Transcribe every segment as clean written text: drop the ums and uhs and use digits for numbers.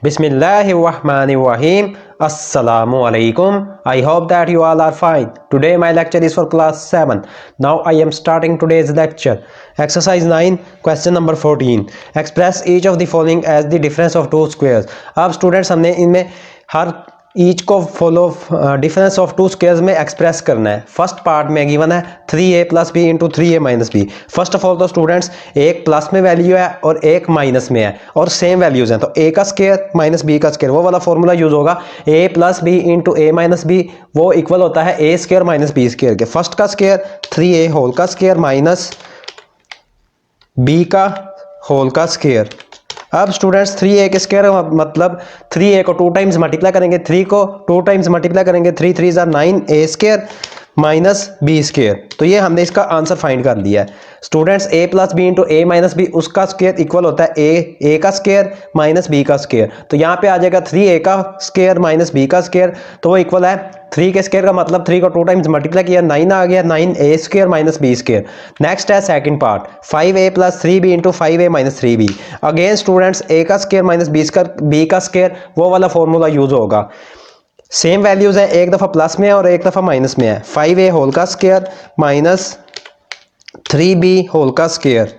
Bismillahirrahmanirrahim. Assalamu alaikum. I hope that you all are fine. Today my lecture is for class 7. Now I am starting today's lecture. Exercise 9, question number 14. Express each of the following as the difference of two squares. अब students हमने इनमें हर each को follow difference of two squares में express करना है। First part में given है 3a plus B into 3a minus B. First of all तो स्टूडेंट्स एक प्लस में वैल्यू है और एक माइनस में है और सेम वैल्यूज हैं, तो a का स्क्वायर माइनस b का स्क्वायर, वो वाला फॉर्मूला यूज होगा a plus B into a minus B, वो इक्वल होता है a square minus b square के। फर्स्ट का स्क्वायर 3a होल का स्क्वायर माइनस b का होल का स्क्वायर। अब स्टूडेंट्स 3a के स्क्वायर मतलब 3a को 2 टाइम्स मल्टीप्लाई करेंगे, 3 को 2 टाइम्स मल्टीप्लाई करेंगे, 3 3 जार 9a square minus B square. तो ये हमने इसका आंसर फाइंड कर लिया है students. a plus B into A minus B, उसका स्क्वायर इक्वल होता है a का स्क्वायर माइनस b का स्क्वायर। तो यहाँ पे आ जाएगा 3a का स्क्वायर माइनस b का स्क्वायर, तो वो इक्वल है 3 के स्क्वायर का मतलब 3 को 2 टाइम्स मल्टीप्लाई किया, 9 आ गया, 9a square minus b square. Next है second part 5a plus 3b into 5a minus 3b। Again students a का स्क्वायर माइनस b का स्क्वायर, वो वाला फॉर्मूला यूज होगा। सेम वैल्यूज है, एक दफा प्लस में है और एक दफा माइनस में है। 5a होल का स्क्वायर माइनस 3b होल का स्क्वायर।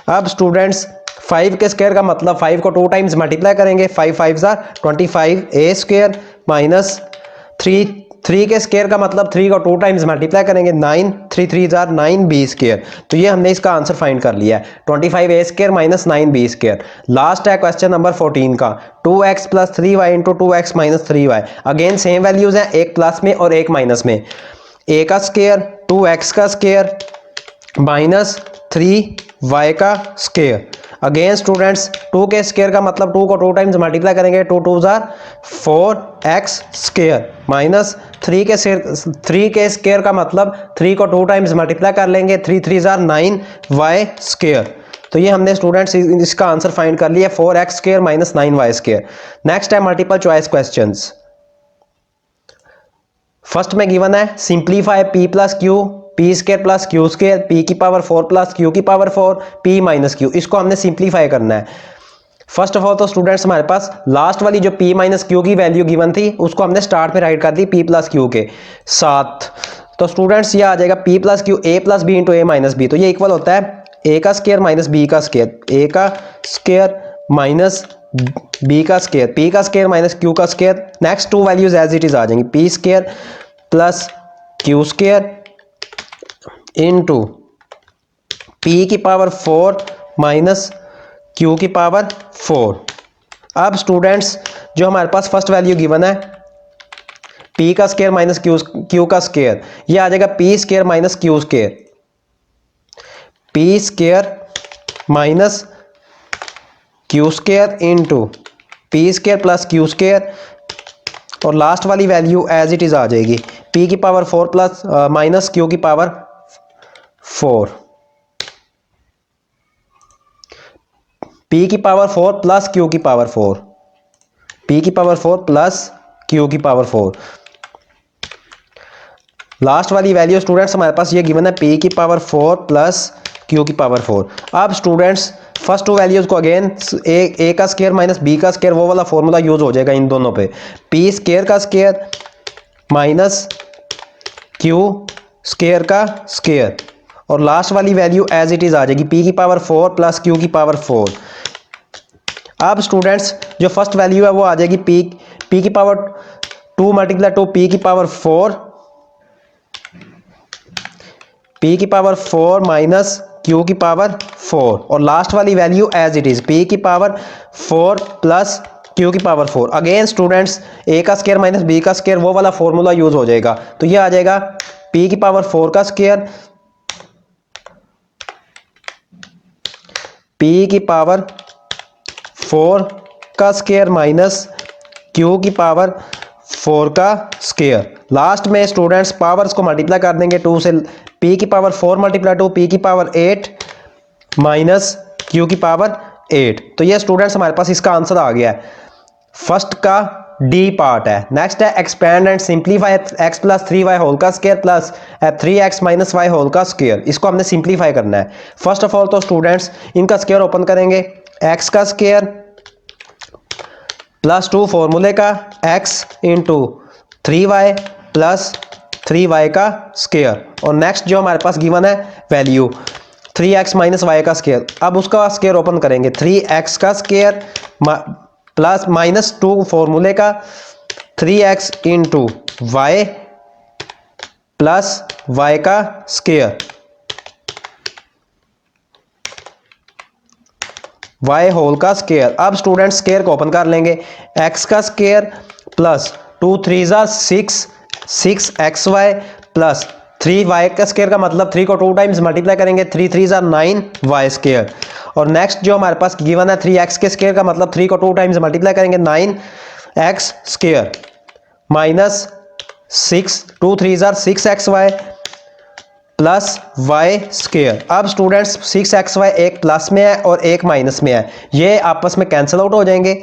अब स्टूडेंट्स 5 के स्क्वायर का मतलब 5 को 2 टाइम्स मल्टीप्लाई करेंगे, 5 5 जार 25a स्क्वायर माइनस 3 के स्क्वायर का मतलब 3 को 2 टाइम्स मल्टीप्लाई करेंगे, 9 3 3 जार 9b स्क्वायर। तो ये हमने इसका आंसर फाइंड कर लिया है 25a square minus 9b square. Last है क्वेश्चन नंबर 14 का 2x plus 3y into 2x minus 3y। Again same values हैं, एक प्लस में और एक माइनस में। a का स्क्वायर 2x का स्क्वायर माइनस 3y का स्क्वायर। अगेन स्टूडेंट्स 2 के स्क्वायर का मतलब 2 को 2 टाइम्स मल्टीप्लाई करेंगे, 2 2 जार 4x स्क्वायर माइनस 3 के स्क्वायर का मतलब 3 को 2 टाइम्स मल्टीप्लाई कर लेंगे, 3 3 जार 9y स्क्वायर। तो ये हमने स्टूडेंट्स इसका आंसर फाइंड कर लिया 4x square minus 9y square. Next है मल्टीपल चॉइस क्वेश्चंस। फर्स्ट में गिवन है simplify p plus Q, P square plus q square, P की पावर 4 प्लस क्यू की पावर 4, पी माइनस क्यू। इसको हमने सिंप्लीफाई करना है। फर्स्ट ऑफ ऑल तो स्टूडेंट्स हमारे पास लास्ट वाली जो p माइनस क्यू की वैल्यू गिवन थी उसको हमने स्टार्ट में राइट कर दी p प्लस क्यू के साथ। तो स्टूडेंट्स ये आ जाएगा p plus q a plus B into A minus b. तो ये इक्वल होता है a का स्क्वायर माइनस b का स्क्वायर, a का स्क्वायर माइनस b का स्क्वायर, p का स्क्वायर माइनस q का square. Next two values as it is आ जाएंगी, p square plus q square into p की पावर 4 माइनस q की पावर 4। अब स्टूडेंट्स जो हमारे पास फर्स्ट वैल्यू गिवन है p का स्क्वायर माइनस q का स्क्वायर, ये आ जाएगा p square minus q square, p square minus q square into p square plus q square. और लास्ट वाली वैल्यू एज इट इज आ जाएगी p की पावर 4 प्लस माइनस q की पावर 4, p की पावर 4 प्लस q की power 4, p की power 4 plus q की पावर 4। लास्ट वाली वैल्यू स्टूडेंट्स हमारे पास ये गिवन है p की पावर 4 प्लस q की पावर 4। अब स्टूडेंट्स फर्स्ट टू वैल्यूज को अगेन a का स्क्वायर माइनस b का स्क्वायर, वो वाला फॉर्मूला यूज हो जाएगा इन दोनों पे। p स्क्वायर का स्क्वायर माइनस q स्क्वायर का स्क्वायर और लास्ट वाली वैल्यू एज इट इज आ जाएगी p की पावर 4 प्लस q की पावर 4। अब स्टूडेंट्स जो फर्स्ट वैल्यू है वो आ जाएगी p की पावर 2 मल्टीप्लाई 2 p की पावर 4, p की पावर 4 माइनस q की पावर 4 और लास्ट वाली value as it is p की पावर 4 प्लस q की पावर 4। अगेन स्टूडेंट्स a का स्क्वायर माइनस b का स्क्वायर, वो वाला फॉर्मूला यूज हो जाएगा। तो ये आ जाएगा p की पावर 4 का स्क्वायर, p की पावर 4 का स्क्वायर माइनस q की पावर 4 का स्क्वायर। लास्ट में स्टूडेंट्स पावर्स को मल्टीप्लाई कर देंगे 2 से, p की पावर 4 मल्टीप्लाई 2 p की पावर 8 माइनस q की पावर 8। तो ये स्टूडेंट्स हमारे पास इसका आंसर आ गया है। फर्स्ट का डी पार्ट है। नेक्स्ट है expand and simplify x plus 3y whole का square plus 3x minus y whole का स्क्वायर। इसको हमने सिंप्लीफाई करना है। फर्स्ट ऑफ ऑल तो स्टूडेंट्स इनका स्क्वायर ओपन करेंगे, x का स्क्वायर प्लस 2 फॉर्मूले का x into 3y plus 3y का स्क्वायर, और नेक्स्ट जो हमारे पास गिवन है वैल्यू 3x माइनस वाई का स्क्वायर। अब उसका स्क्वायर ओपन करेंगे, 3x का स्क्वायर प्लस माइनस 2 फॉर्मूले का 3x into Y plus y का स्क्वायर, y होल का स्क्वायर। अब स्टूडेंट स्क्वायर को ओपन कर लेंगे, x का स्क्वायर प्लस 2 3 जा 6 6xy प्लस 3y का स्क्वायर का मतलब 3 को 2 टाइम्स मल्टीप्लाई करेंगे, 3 3 जा 9y स्क्वायर। और नेक्स्ट जो हमारे पास गिवन है 3x के स्क्वायर का मतलब 3 को 2 टाइम्स मल्टीप्लाई करेंगे, 9x स्क्वायर माइनस 6 2 3 जा 6xy प्लस y स्क्वायर। अब स्टूडेंट्स 6xy एक प्लस में है और एक माइनस में है, ये आपस में कैंसिल आउट हो जाएंगे।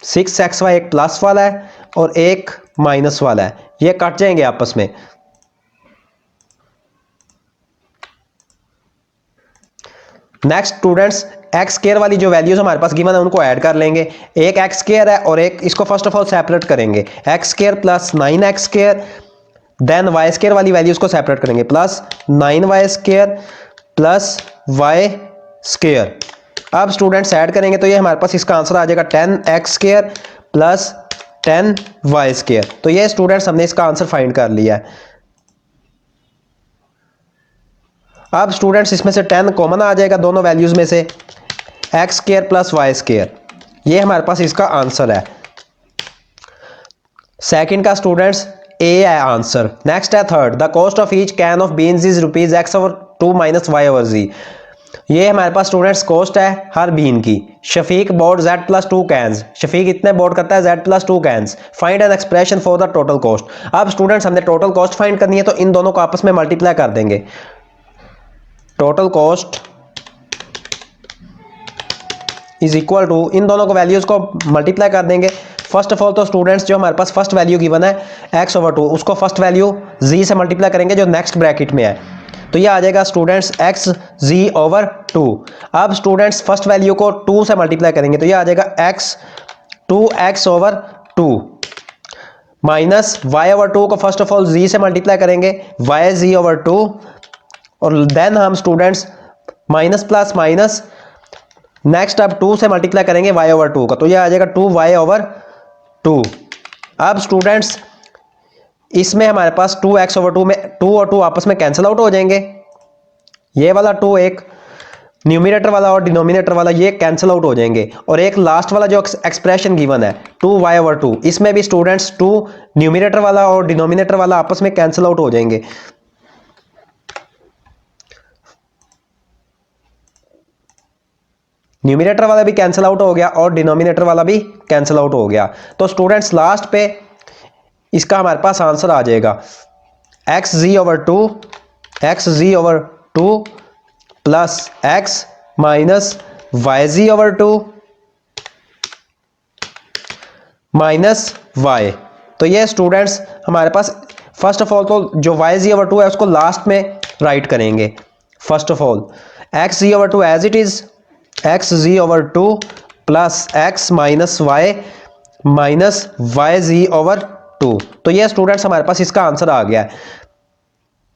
6xy एक प्लस वाला है और एक माइनस वाला है, ये कट जाएंगे आपस में। नेक्स्ट स्टूडेंट्स एक्स स्क्वायर वाली जो वैल्यूज हमारे पास गिवन है उनको ऐड कर लेंगे। एक एक्स स्क्वायर है और एक, इसको फर्स्ट ऑफ ऑल सेपरेट करेंगे, X square plus 9x square, then Y square वाली वैल्यूज को सेपरेट करेंगे, plus 9y square plus y square. अब स्टूडेंट्स ऐड करेंगे तो ये हमारे पास इसका आंसर आ जाएगा 10x square plus 10y square. तो ये स्टूडेंट्स हमने इसका आंसर फाइंड कर लिया है। अब स्टूडेंट्स इसमें से 10 कॉमन आ जाएगा दोनों वैल्यूज में से, X square plus Y square, ये हमारे पास इसका आंसर है। सेकंड का स्टूडेंट्स ए है आंसर। नेक्स्ट है third, the cost of each can of beans is ₹x/2 minus y/z। ये हमारे पास स्टूडेंट्स कॉस्ट है हर बीन की। Shafiq board Z+2 cans, Shafiq इतने बोर्ड करता है Z+2 cans, find an expression for the total cost. अब स्टूडेंट्स हमने टोटल कॉस्ट फाइंड करनी है तो इन दोनों को आपस में मल्टीप्लाई कर देंगे। Total cost is equal to, इन दोनों को वैल्यूज को मल्टीप्लाई कर देंगे। फर्स्ट ऑफ ऑल तो स्टूडेंट्स जो हमारे पास फर्स्ट वैल्यू गिवन है x/2, उसको फर्स्ट वैल्यू z से मल्टीप्लाई करेंगे जो नेक्स्ट ब्रैकेट में है, तो ये आ जाएगा स्टूडेंट्स xz/2। अब स्टूडेंट्स फर्स्ट वैल्यू को 2 से मल्टीप्लाई करेंगे तो ये आ जाएगा x/2 माइनस y/2 को फर्स्ट ऑफ ऑल z से मल्टीप्लाई करेंगे, yz/2, और देन हम students minus plus minus, next अब 2 से मल्टीप्लाई करेंगे y/2 का, तो ये आ जाएगा 2y/2। अब स्टूडेंट्स इसमें हमारे पास 2x/2 में 2 और 2 आपस में कैंसिल आउट हो जाएंगे, ये वाला 2 एक न्यूमिनेटर वाला और डिनोमिनेटर वाला ये कैंसिल आउट हो जाएंगे, और एक लास्ट वाला जो एक्सप्रेशन गिवन है 2y/2, इसमें भी स्टूडेंट्स 2 न्यूमिनेटर वाला और डिनोमिनेटर वाला आपस में कैंसिल आउट हो जाएंगे। न्यूमिनेटर वाला भी कैंसिल आउट हो गया और डिनोमिनेटर वाला भी कैंसिल आउट हो गया, तो स्टूडेंट्स लास्ट पे इसका हमारे पास आंसर आ जाएगा xz/2 plus x minus yz/2 minus y। तो ये स्टूडेंट्स हमारे पास फर्स्ट ऑफ ऑल तो जो yz/2 है उसको लास्ट में राइट करेंगे। First of all xz/2 as it is xz/2 plus x minus y minus yz/2। तो ये स्टूडेंट्स हमारे पास इसका आंसर आ गया है।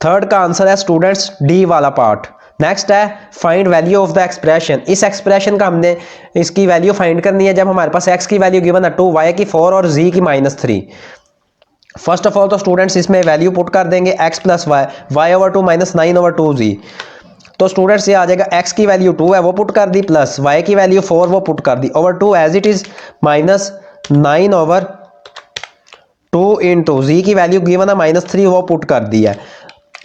थर्ड का आंसर है स्टूडेंट्स डी वाला पार्ट। नेक्स्ट है find value of the expression. इस एक्सप्रेशन का हमने इसकी वैल्यू फाइंड करनी है जब हमारे पास x की वैल्यू गिवन है 2, y की 4 और z की -3। फर्स्ट ऑफ ऑल तो स्टूडेंट्स इसमें वैल्यू पुट कर देंगे x plus Y, y/2 minus 9/2z। तो स्टूडेंट्स ये आ जाएगा x की वैल्यू 2 है वो पुट कर दी, प्लस y की वैल्यू 4 वो पुट कर दी, over 2 as it is minus 9/2 into z की वैल्यू गिवन है -3 वो पुट कर दी है।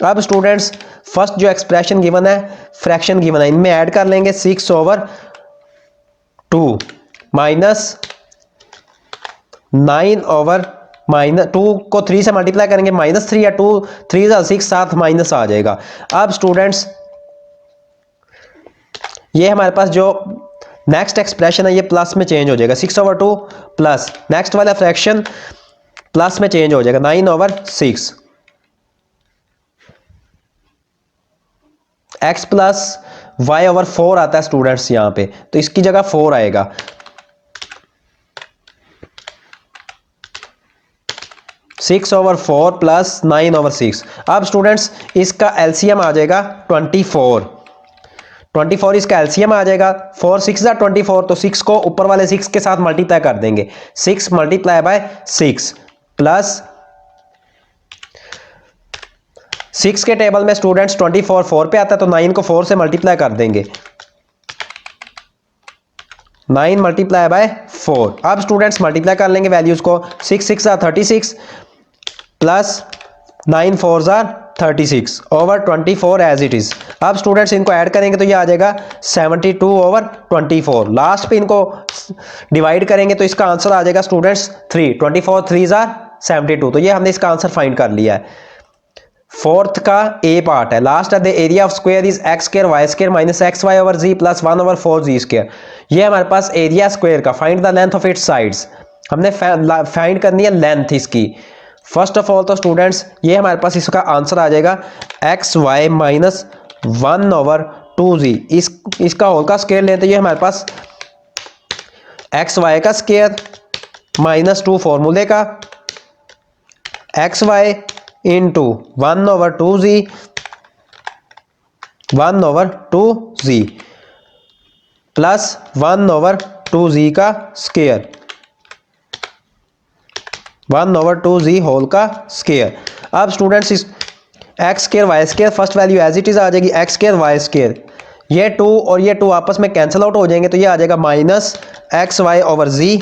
अब स्टूडेंट्स फर्स्ट जो एक्सप्रेशन गिवन है फ्रैक्शन गिवन है, इनमें ऐड कर लेंगे 6/2 माइनस 9/2 को 3 से मल्टीप्लाई करेंगे -3 या 2 3 6 साथ माइनस आ जाएगा। अब स्टूडेंट्स ये हमारे पास जो नेक्स्ट एक्सप्रेशन है ये प्लस में चेंज हो जाएगा, 6/2 प्लस नेक्स्ट वाला फ्रैक्शन प्लस में चेंज हो जाएगा 9/6। x प्लस y/4 आता है स्टूडेंट्स यहाँ पे, तो इसकी जगह 4 आएगा। 6/4 प्लस 9/6। अब स्टूडेंट्स इसका एलसीएम आ जाएगा 24। 24 इसका एलसीएम आ जाएगा। 4 6 24, तो 6 को ऊपर वाले 6 के साथ मल्टीप्लाई कर देंगे। 6 मल्टीप्लाई बाय 6 प्लस 6 के टेबल में स्टूडेंट्स 24 4 पे आता है, तो 9 को 4 से मल्टीप्लाई कर देंगे। 9 मल्टीप्लाई बाय 4। अब स्टूडेंट्स मल्टीप्लाई कर लेंगे वैल्यूज को। 6 6 36 plus 9 4 36 over 24 as it is. अब स्टूडेंट्स इनको ऐड करेंगे तो ये आ जाएगा 72/24। लास्ट पे इनको डिवाइड करेंगे तो इसका आंसर आ जाएगा स्टूडेंट्स 3। 24 3 72। तो ये हमने इसका आंसर फाइंड कर लिया है। फोर्थ का ए पार्ट है, लास्ट है the area of square is x square Y square minus X Y over G plus 1/4 G square. ये हमारे पास एरिया स्क्वायर का, find the length of its sides. हमने फाइंड करनी है लेंथ इसकी। फर्स्ट ऑफ ऑल तो स्टूडेंट्स ये हमारे पास इसका आंसर आ जाएगा एक्स वाई माइनस 1/2 जी। इसका होल का स्क्वायर लेते हैं, ये हमारे पास एक्स वाई का स्क्वायर माइनस 2 फॉर्मूले का x y into 1/2 z 1/2 z plus 1/2 z का स्क्वायर 1/2 जी होल का स्क्वायर। अब स्टूडेंट्स इस x square Y square first value as it is आ जाएगी एक्स स्क्वायर वाई स्क्वायर। ये 2 और ये 2 आपस में कैंसिल आउट हो जाएंगे, तो ये आ जाएगा माइनस एक्स वाई ओवर जी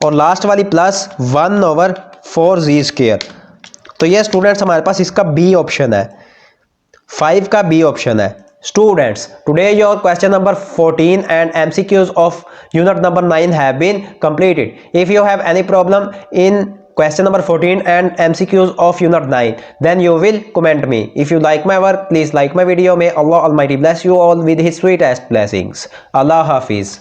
और लास्ट वाली प्लस 1/4 जी स्क्वायर। तो ये स्टूडेंट्स हमारे पास इसका बी ऑप्शन है, 5 का बी ऑप्शन है। Students, today your question number 14 and MCQs of unit number 9 have been completed. If you have any problem in question number 14 and MCQs of unit 9, then you will comment me. If you like my work, please like my video. May Allah Almighty bless you all with His sweetest blessings. Allah Hafiz.